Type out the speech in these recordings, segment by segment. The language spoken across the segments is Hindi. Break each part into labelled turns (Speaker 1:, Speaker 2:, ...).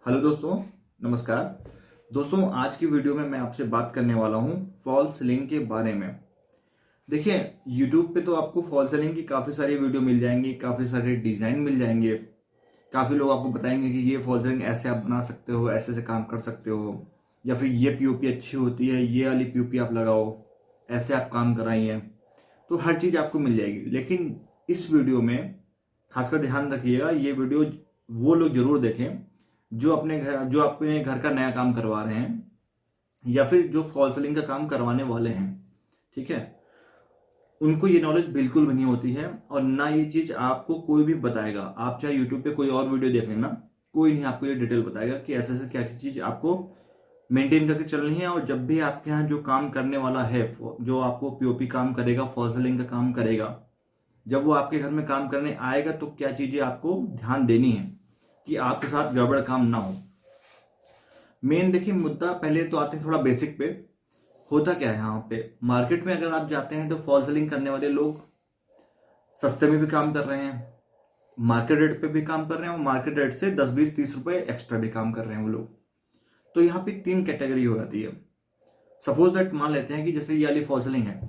Speaker 1: हेलो दोस्तों, नमस्कार। दोस्तों, आज की वीडियो में मैं आपसे बात करने वाला हूं फॉल सीलिंग के बारे में। देखिए, YouTube पे तो आपको फॉल सीलिंग की काफ़ी सारी वीडियो मिल जाएंगी, काफ़ी सारे डिज़ाइन मिल जाएंगे। काफ़ी लोग आपको बताएंगे कि ये फॉल सीलिंग ऐसे आप बना सकते हो, ऐसे से काम कर सकते हो, या फिर ये पीओपी अच्छी होती है, ये वाली पीओपी आप लगाओ, ऐसे आप काम कराइए। तो हर चीज़ आपको मिल जाएगी। लेकिन इस वीडियो में खासकर ध्यान रखिएगा, ये वीडियो वो लोग जरूर देखें जो अपने घर का नया काम करवा रहे हैं, या फिर जो फॉल सीलिंग का काम करवाने वाले हैं। ठीक है, उनको ये नॉलेज बिल्कुल भी नहीं होती है, और ना ये चीज आपको कोई भी बताएगा। आप चाहे यूट्यूब पे कोई और वीडियो देख लेना, कोई नहीं आपको ये डिटेल बताएगा कि ऐसे ऐसे क्या चीज आपको मेंटेन करके चलनी है। और जब भी आपके यहाँ जो काम करने वाला है, जो आपको पीओपी काम करेगा, फॉल सीलिंग का काम करेगा, जब वो आपके घर में काम करने आएगा तो क्या चीजें आपको ध्यान देनी है कि आपके साथ गड़बड़ काम ना हो। मेन देखिए मुद्दा, पहले तो आते हैं थोड़ा बेसिक पे। होता क्या है यहाँ पे, मार्केट में अगर आप जाते हैं तो फॉल सीलिंग करने वाले लोग सस्ते में भी काम कर रहे हैं, मार्केट रेट पे भी काम कर रहे हैं, और मार्केट रेट से 10-20-30 रुपए एक्स्ट्रा भी काम कर रहे हैं वो लोग। तो यहाँ पे तीन कैटेगरी हो जाती है। सपोज दैट मान लेते हैं कि जैसे ये वाली फॉल सीलिंग है,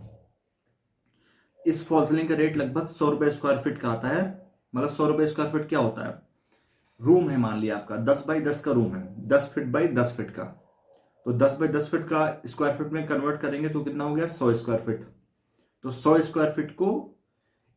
Speaker 1: इस फॉल सीलिंग का रेट लगभग 100 रुपए स्क्वायर फीट का आता है। मतलब 100 रुपए स्क्वायर फीट क्या होता है, रूम है मान लिया आपका 10x10 का रूम है, 10 फीट बाई 10 फीट का। तो 10x10 फीट का स्क्वायर फीट में कन्वर्ट करेंगे तो कितना हो गया, 100 स्क्वायर फीट। तो 100 स्क्वायर फीट को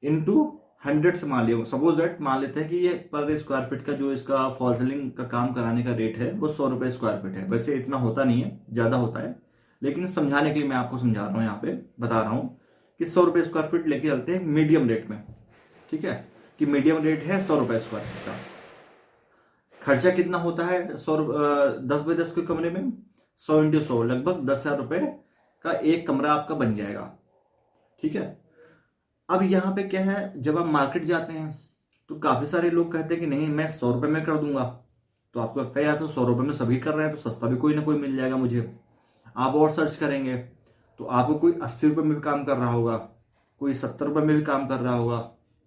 Speaker 1: इंटू 100 से मान लिया। सपोज दैट मान लेते हैं कि ये पर स्क्वायर फीट का जो इसका फॉल सीलिंग का काम कराने का रेट है वो 100 रुपए स्क्वायर फीट है। वैसे इतना होता नहीं है, ज्यादा होता है, लेकिन समझाने के लिए मैं आपको समझा रहा हूँ, यहाँ पे बता रहा हूँ कि 100 रुपए स्क्वायर फीट लेके चलते हैं मीडियम रेट में। ठीक है, कि मीडियम रेट है 100 रुपए स्क्वायर फीट का। खर्चा कितना होता है 10x10 के कमरे में, 100x100 लगभग 10,000 रुपए का एक कमरा आपका बन जाएगा। ठीक है, अब यहाँ पे क्या है, जब आप मार्केट जाते हैं तो काफी सारे लोग कहते हैं कि नहीं मैं 100 रुपए में कर दूंगा। तो आपको लगता है यार, तो 100 रुपए में सभी कर रहे हैं तो सस्ता भी कोई ना कोई मिल जाएगा मुझे। आप और सर्च करेंगे तो आपको कोई 80 रुपए में भी काम कर रहा होगा, कोई 70 रुपए में भी काम कर रहा होगा,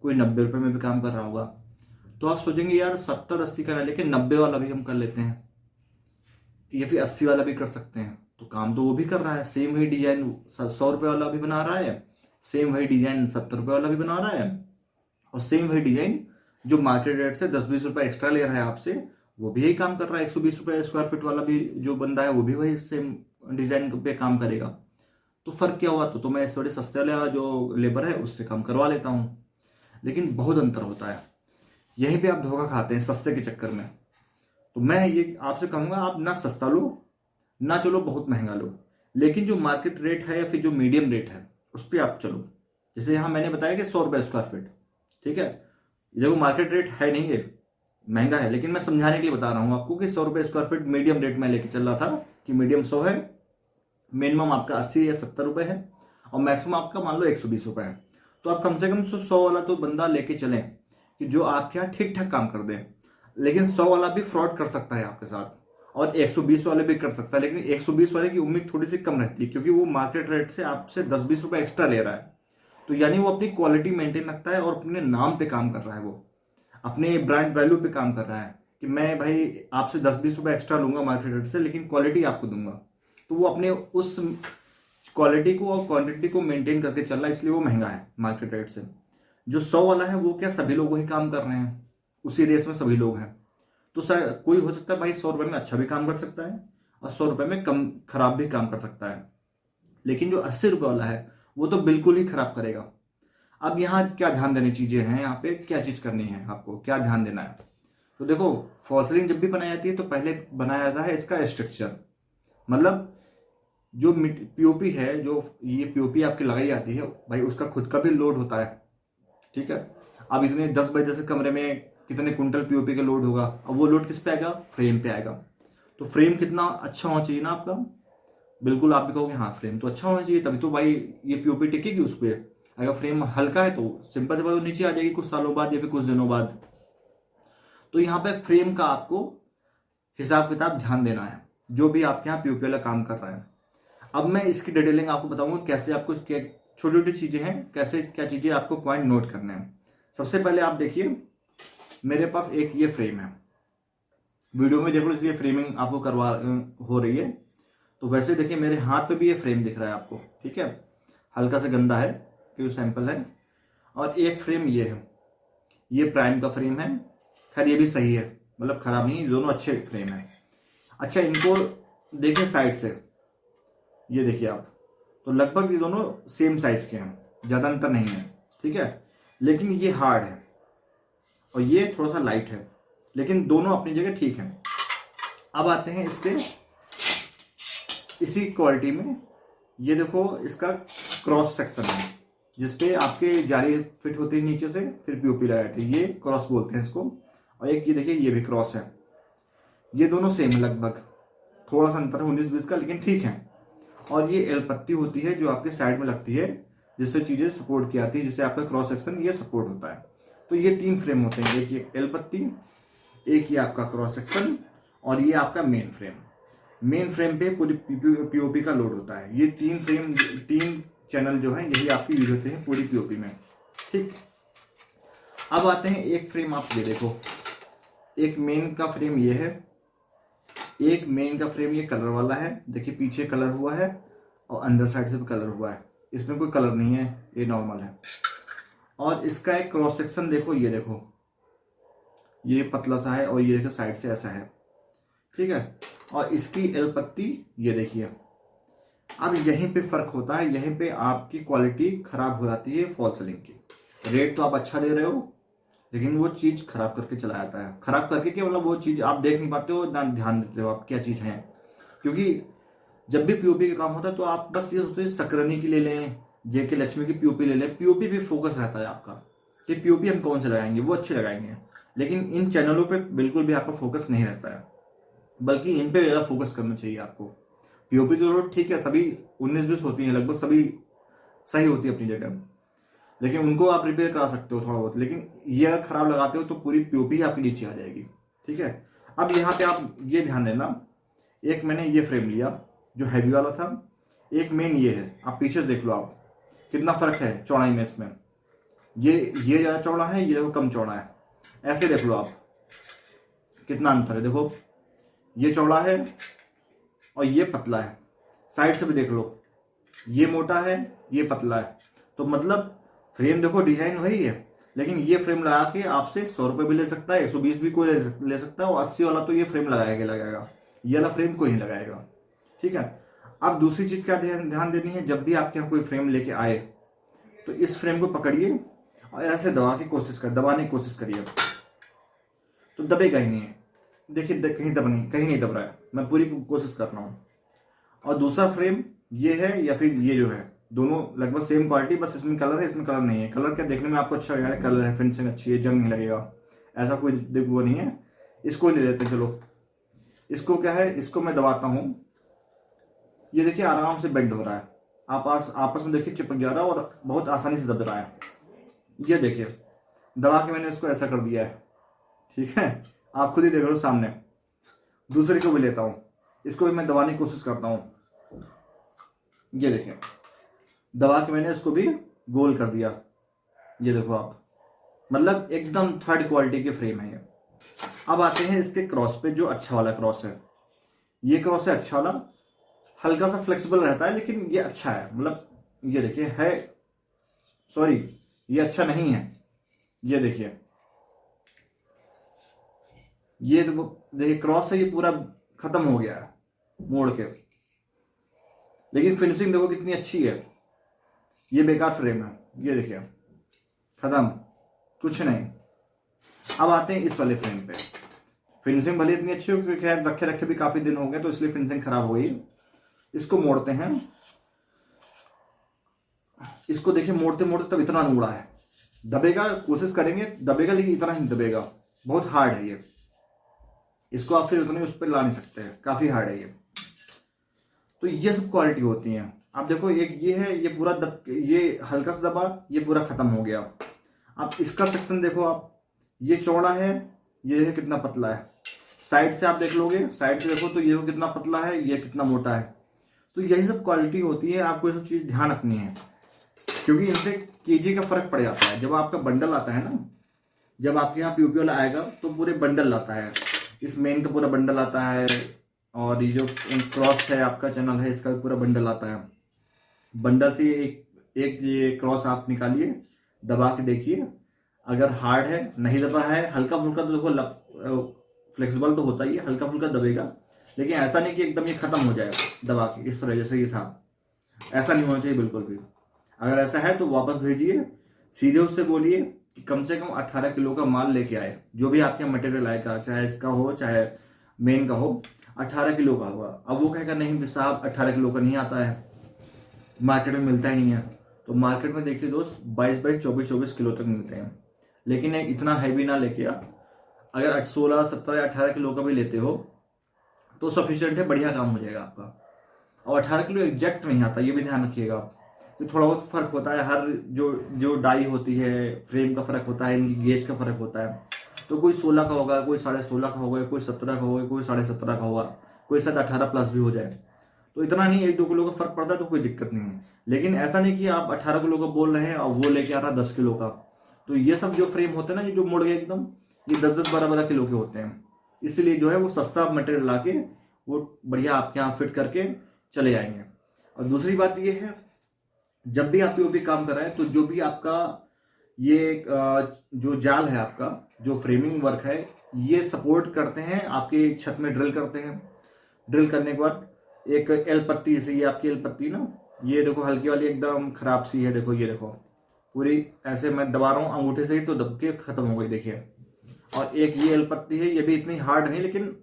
Speaker 1: कोई 90 रुपए में भी काम कर रहा होगा। तो आप सोचेंगे यार 70-80 का लेके 90 वाला भी हम कर लेते हैं, या फिर 80 वाला भी कर सकते हैं। तो काम तो वो भी कर रहा है, सेम वही डिजाइन 100 रुपए वाला भी बना रहा है, सेम वही डिजाइन 70 रुपए वाला भी बना रहा है, और सेम वही डिजाइन जो मार्केट रेट से 10-20 रुपए एक्स्ट्रा ले रहा है आपसे, वो भी यही काम कर रहा है। 120 रुपए स्क्वायर फीट वाला भी जो बंदा है वो भी वही सेम डिजाइन पे काम करेगा। तो फर्क क्या हुआ, तो मैं इस थोड़े सस्ते वाला जो लेबर है उससे काम करवा लेता हूँ। लेकिन बहुत अंतर होता है, यहीं पे आप धोखा खाते हैं सस्ते के चक्कर में। तो मैं ये आपसे कहूंगा, आप ना सस्ता लो, ना चलो बहुत महंगा लो, लेकिन जो मार्केट रेट है या फिर जो मीडियम रेट है उस पर आप चलो। जैसे यहाँ मैंने बताया कि 100 रुपए स्क्वायर फीट। ठीक है, देखो मार्केट रेट है नहीं, ये महंगा है, लेकिन मैं समझाने के लिए बता रहा हूँ आपको कि 100 रुपए स्क्वायर फीट मीडियम रेट में लेके चल रहा था, कि मीडियम 100 है, मिनिमम आपका 80 या 70 रुपए है, और मैक्सिमम आपका मान लो 120 रुपए है। तो आप कम से कम 100 वाला तो बंदा लेके चलें कि जो आपके यहाँ ठीक ठाक काम कर दे। लेकिन 100 वाला भी फ्रॉड कर सकता है आपके साथ, और 120 वाले भी कर सकता है। लेकिन 120 वाले की उम्मीद थोड़ी सी कम रहती है, क्योंकि वो मार्केट रेट से आपसे 10-20 रुपए एक्स्ट्रा ले रहा है। तो यानी वो अपनी क्वालिटी मेंटेन रखता है और अपने नाम पे काम कर रहा है, वो अपने ब्रांड वैल्यू पे काम कर रहा है कि मैं भाई आपसे 10-20 रुपए एक्स्ट्रा लूंगा मार्केट रेट से, लेकिन क्वालिटी आपको दूंगा। तो वो अपने उस क्वालिटी को और क्वांटिटी को मेंटेन करके चल रहा है, इसलिए वो महंगा है मार्केट रेट से। जो 100 वाला है वो क्या, सभी लोग वही काम कर रहे हैं, उसी रेस में सभी लोग हैं। तो सर कोई हो सकता है भाई 100 रुपए में अच्छा भी काम कर सकता है, और 100 रुपए में कम खराब भी काम कर सकता है। लेकिन जो 80 रुपए वाला है वो तो बिल्कुल ही खराब करेगा। अब यहाँ क्या ध्यान देने चीजें हैं, यहाँ पे क्या चीज करनी है, आपको क्या ध्यान देना है। तो देखो, फॉल सीलिंग जब भी बनाई जाती है तो पहले बनाया जाता है इसका स्ट्रक्चर। मतलब जो पीओपी है, जो ये पीओपी आपकी लगाई जाती है भाई, उसका खुद का भी लोड होता है। ठीक है, अब इतने 10x10 कमरे में कितने कुंटल पीओपी का लोड होगा, अब वो लोड किस पे आएगा, फ्रेम पे आएगा। तो फ्रेम कितना अच्छा होना चाहिए ना आपका, बिल्कुल आप भी कहोगे हाँ फ्रेम तो अच्छा होना चाहिए, तभी तो भाई ये पीओपी टिकेगी उस पर। अगर फ्रेम हल्का है तो सिंपल से बात नीचे आ जाएगी कुछ सालों बाद या फिर कुछ दिनों बाद। तो यहाँ पे फ्रेम का आपको हिसाब किताब ध्यान देना है, जो भी आपके यहाँ पीओपी वाला काम कर रहा है। अब मैं इसकी डिटेलिंग आपको बताऊंगा, कैसे आपको छोटी छोटी चीजें हैं, कैसे क्या चीजें आपको पॉइंट नोट करने हैं। सबसे पहले आप देखिए, मेरे पास एक ये फ्रेम है, वीडियो में देख लो इसलिए फ्रेमिंग आपको करवा हो रही है। तो वैसे देखिए मेरे हाथ पे भी ये फ्रेम दिख रहा है आपको, ठीक है, हल्का सा गंदा है क्योंकि सैंपल है। और एक फ्रेम ये है, ये प्राइम का फ्रेम है। खैर ये भी सही है, मतलब खराब नहीं, दोनों अच्छे फ्रेम है। अच्छा इनको देखिए साइड से, ये देखिए आप, तो लगभग ये दोनों सेम साइज के हैं, ज़्यादा अंतर नहीं है, ठीक है। लेकिन ये हार्ड है और ये थोड़ा सा लाइट है, लेकिन दोनों अपनी जगह ठीक है। अब आते हैं इसके इसी क्वालिटी में, ये देखो इसका क्रॉस सेक्शन है जिसपे आपके जाली फिट होती है नीचे से, फिर पीओपी लगाए थे, ये क्रॉस बोलते हैं इसको। और एक ये देखिए ये भी क्रॉस है। ये दोनों सेम है लगभग, थोड़ा सा अंतर है 19-20 का, लेकिन ठीक है। और ये एल पत्ती होती है जो आपके साइड में लगती है, जिससे चीजें सपोर्ट की आती है, जिससे आपका क्रॉस सेक्शन ये सपोर्ट होता है। तो ये 3 फ्रेम होते हैं, एक ये एल पत्ती, एक ये आपका क्रॉस सेक्शन, और ये आपका मेन फ्रेम। मेन फ्रेम पे पूरी पीओपी का लोड होता है। ये 3 फ्रेम, 3 चैनल जो है यही आपकी यूज होते हैं पूरी पीओपी में, ठीक। अब आते हैं एक फ्रेम, आप ये देखो, एक मेन का फ्रेम ये है, एक मेन का फ्रेम ये कलर वाला है, देखिए पीछे कलर हुआ है और अंदर साइड से भी कलर हुआ है, इसमें कोई कलर नहीं है, ये नॉर्मल है। और इसका एक क्रॉस सेक्शन देखो, ये देखो ये पतला सा है और ये देखो साइड से ऐसा है, ठीक है। और इसकी एल पत्ती ये देखिए। अब यहीं पे फर्क होता है, यहीं पे आपकी क्वालिटी खराब हो जाती है फॉल सीलिंग की। रेट तो आप अच्छा दे रहे हो, लेकिन वो चीज खराब करके चला जाता है। खराब करके क्या मतलब, वो चीज आप देख नहीं पाते हो, ना ध्यान देते हो आप क्या चीज है। क्योंकि जब भी पीओपी का काम होता है तो आप बस ये सोचते हैं सकरनी की ले लें, जेके लक्ष्मी की पीओपी ले लें, पीओपी भी फोकस रहता है आपका कि पीओपी हम कौन से लगाएंगे, वो अच्छे लगाएंगे। लेकिन इन चैनलों पे बिल्कुल भी आपका फोकस नहीं रहता है, बल्कि इन पे ज्यादा फोकस करना चाहिए आपको। पीओपी तो ठीक है, सभी 19-20 होती है, लगभग सभी सही होती है अपनी जगह, लेकिन उनको आप रिपेयर करा सकते हो थोड़ा बहुत। लेकिन ये अगर खराब लगाते हो तो पूरी पीओपी आपकी नीचे आ जाएगी, ठीक है। अब यहाँ पे आप ये ध्यान देना, एक मैंने ये फ्रेम लिया जो हैवी वाला था, एक मेन ये है। आप पीछे से देख लो आप कितना फर्क है चौड़ाई में इसमें, ये ज्यादा चौड़ा है, ये देखो कम चौड़ा है। ऐसे देख लो आप कितना अंतर है, देखो ये चौड़ा है और ये पतला है। साइड से भी देख लो, ये मोटा है ये पतला है। तो मतलब फ्रेम देखो डिजाइन वही है, लेकिन ये फ्रेम लगा के आपसे 100 रुपये भी ले सकता है, 120 भी कोई ले सकता है, और 80 वाला तो ये फ्रेम लगाएगा, ये वाला फ्रेम कोई नहीं लगाएगा, ठीक है। अब दूसरी चीज क्या ध्यान देनी है, जब भी आपके यहाँ कोई फ्रेम लेके आए तो इस फ्रेम को पकड़िए और ऐसे दबाने की कोशिश करिए, तो दबेगा ही नहीं है। देखिए कहीं नहीं दब रहा है, मैं पूरी कोशिश कर रहा हूँ। और दूसरा फ्रेम ये है या फिर ये जो है, दोनों लगभग सेम क्वालिटी, बस इसमें कलर है इसमें कलर नहीं है। कलर क्या देखने में आपको अच्छा लगेगा, कलर है, फिनिशिंग अच्छी है, जंग नहीं लगेगा, ऐसा कोई वो नहीं है। इसको ले लेते हैं, चलो इसको क्या है, इसको मैं दबाता हूँ, ये देखिए आराम से बेंड हो रहा है, आपस में देखिए चिपक जा रहा है और बहुत आसानी से दब रहा है। ये देखिए दबा के मैंने इसको ऐसा कर दिया है, ठीक है, आप खुद ही देख लो सामने। दूसरे को भी लेता हूँ, इसको भी मैं दबाने की कोशिश करता हूँ, ये देखिए दबा के मैंने इसको भी गोल कर दिया, ये देखो आप, मतलब एकदम थर्ड क्वालिटी के फ्रेम है ये। अब आते हैं इसके क्रॉस पे, जो अच्छा वाला क्रॉस है, ये क्रॉस है अच्छा वाला, हल्का सा फ्लेक्सिबल रहता है लेकिन ये अच्छा है, मतलब ये देखिए है, सॉरी ये अच्छा नहीं है, ये देखिए ये देखिए क्रॉस है, ये पूरा खत्म हो गया है मोड़ के, लेकिन फिनिशिंग देखो कितनी अच्छी है। ये बेकार फ्रेम है, ये देखिए खत्म, कुछ नहीं। अब आते हैं इस वाले फ्रेम पे, फिनिशिंग भले इतनी अच्छी हो, क्योंकि खैर रखे भी काफी दिन हो गए तो इसलिए फिनिशिंग खराब हो गई। इसको मोड़ते हैं, इसको देखिए मोड़ते मोड़ते तब इतना मुड़ा है, दबेगा, कोशिश करेंगे दबेगा, लेकिन इतना ही दबेगा, बहुत हार्ड है ये, इसको आप फिर उतने उस पर ला नहीं सकते हैं, काफी हार्ड है ये। तो ये सब क्वालिटी होती है। आप देखो एक ये है, ये पूरा ये हल्का सा दबा, ये पूरा खत्म हो गया। आप इसका सेक्शन देखो आप, ये चौड़ा है, ये है कितना पतला है। साइड से आप देख लोगे, साइड से देखो तो ये कितना पतला है, ये कितना मोटा है। तो यही सब क्वालिटी होती है, आपको ये सब चीज ध्यान रखनी है, क्योंकि इनसे केजी का फर्क पड़ जाता है। जब आपका बंडल आता है ना, जब आपके यहाँ पीओपी वाला आएगा तो पूरे बंडल आता है, इस मेन का पूरा बंडल आता है, और ये जो क्रॉस है आपका चैनल है इसका भी पूरा बंडल आता है। बंडल से एक ये क्रॉस आप निकालिए, दबा के देखिए, अगर हार्ड है, नहीं दबा है, हल्का फुल्का तो देखो फ्लेक्सिबल तो होता ही है, हल्का फुल्का दबेगा, लेकिन ऐसा नहीं कि एकदम ये खत्म हो जाएगा दबा के, इस तरह जैसे ये था, ऐसा नहीं होना चाहिए बिल्कुल भी। अगर ऐसा है तो वापस भेजिए, सीधे उससे बोलिए कि कम से कम 18 किलो का माल लेके आए, जो भी आपके मटेरियल आएगा, चाहे इसका हो चाहे मेन का हो, 18 किलो का होगा। अब वो कहेगा नहीं साहब 18 किलो का नहीं आता है, मार्केट में मिलता ही नहीं है। तो मार्केट में देखिए दोस्त 22-22, 24-24 किलो तक मिलते हैं, लेकिन इतना हैवी ना लेके आप अगर 16, 17 या 18 किलो का भी लेते हो तो सफिशिएंट है, बढ़िया काम हो जाएगा आपका। और 18 किलो एग्जैक्ट नहीं आता, ये भी ध्यान रखिएगा आप, तो थोड़ा बहुत फर्क होता है, हर जो डाई होती है, फ्रेम का फर्क होता है, इनकी गेज का फर्क होता है। तो कोई 16 का होगा, कोई 16.5 का होगा, कोई 17 का होगा, कोई 17.5 का होगा, कोई शायद 18 प्लस भी हो जाए। तो इतना नहीं, 1-2 किलो का फर्क पड़ता है तो कोई दिक्कत नहीं है। लेकिन ऐसा नहीं कि आप 18 किलो का बोल रहे हैं और वो लेके आ रहा 10 किलो का। तो ये सब जो फ्रेम होते हैं ना, ये जो मुड़ गए एकदम, ये 10-10, 12-12 किलो के होते हैं। इसलिए जो है वो सस्ता मटेरियल ला के वो बढ़िया आपके यहाँ फिट करके चले जाएंगे। और दूसरी बात ये है, जब भी आप पीओपी काम कर रहे हैं तो जो भी आपका ये जो जाल है, आपका जो फ्रेमिंग वर्क है, ये सपोर्ट करते हैं आपके छत में, ड्रिल करते हैं। ड्रिल करने के बाद एक एल पत्ती से, ये आपकी एल पत्ती ना, ये देखो हल्की वाली एकदम खराब सी है, देखो ये देखो पूरी ऐसे मैं दबा रहा हूँ अंगूठे से ही तो दब के खत्म हो गई, देखिए। और एक ये एल पत्ती है, ये भी इतनी हार्ड नहीं लेकिन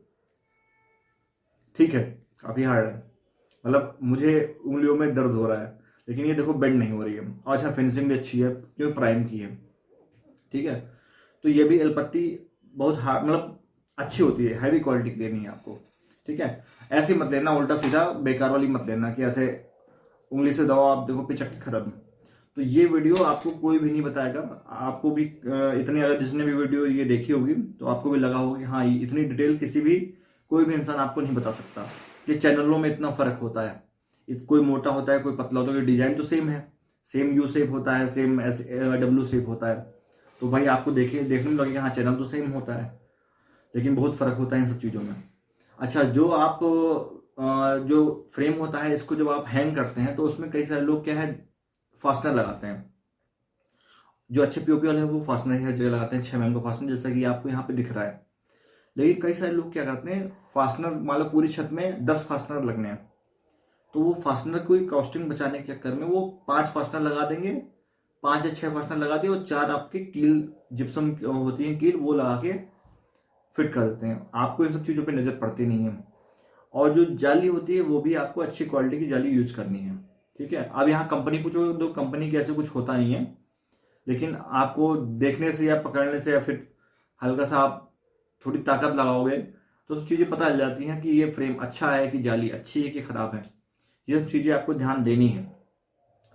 Speaker 1: ठीक है, काफी हार्ड है, मतलब मुझे उंगलियों में दर्द हो रहा है, लेकिन ये देखो बेंड नहीं हो रही है। और अच्छा फिनिशिंग भी अच्छी है क्योंकि प्राइम की है, ठीक है। तो ये भी एल पत्ती बहुत हार्ड, मतलब अच्छी होती है, हैवी क्वालिटी की लेनी है आपको, ठीक है। ऐसे मत लेना उल्टा सीधा बेकार वाली मत लेना कि ऐसे उंगली से दबाओ आप देखो पिचक के खत्म। तो ये वीडियो आपको कोई भी नहीं बताएगा, आपको भी इतनी, अगर जिसने भी वीडियो ये देखी होगी तो आपको भी लगा होगा कि हाँ इतनी डिटेल किसी भी कोई भी इंसान आपको नहीं बता सकता कि चैनलों में इतना फर्क होता है, कोई मोटा होता है कोई पतला होता है, डिजाइन तो सेम है, सेम यू शेप होता है, सेम डब्ल्यू शेप होता है। तो भाई आपको देखने में लगेगा हाँ चैनल तो सेम होता है, लेकिन बहुत फर्क होता है इन सब चीज़ों में। अच्छा, जो आप जो फ्रेम होता है इसको जब आप हैंग करते हैं तो उसमें कई सारे लोग क्या है फास्टनर लगाते हैं। जो अच्छे पीओपी वाले हैं वो फास्टनर हर जगह लगाते हैं, 6 mm का फास्टनर, जैसा कि आपको यहाँ पे दिख रहा है। लेकिन कई सारे लोग क्या करते हैं, फास्टनर मान लो पूरी छत में 10 फास्टनर लगने हैं, तो वो फास्टनर को कॉस्टिंग बचाने के चक्कर में वो 5 फास्टनर लगा देंगे, 5 या 6 फास्टनर लगा दिए और 4 आपके कील जिप्सम होती है कील, वो लगा के फिट कर देते हैं। आपको इन सब चीज़ों पे नज़र पड़ती नहीं है। और जो जाली होती है वो भी आपको अच्छी क्वालिटी की जाली यूज करनी है, ठीक है। अब यहाँ कंपनी पूछो तो कंपनी के ऐसे कुछ होता नहीं है, लेकिन आपको देखने से या पकड़ने से या फिर हल्का सा आप थोड़ी ताकत लगाओगे तो सब चीज़ें पता चल जाती हैं कि ये फ्रेम अच्छा है कि जाली अच्छी है कि ख़राब है। ये सब चीज़ें आपको ध्यान देनी है।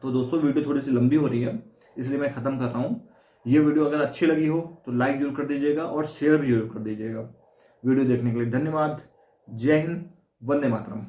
Speaker 1: तो दोस्तों वीडियो थोड़ी सी लंबी हो रही है इसलिए मैं ख़त्म कर रहा हूँ। ये वीडियो अगर अच्छी लगी हो तो लाइक जरूर कर दीजिएगा और शेयर भी जरूर कर दीजिएगा। वीडियो देखने के लिए धन्यवाद। जय हिंद, वंदे मातरम।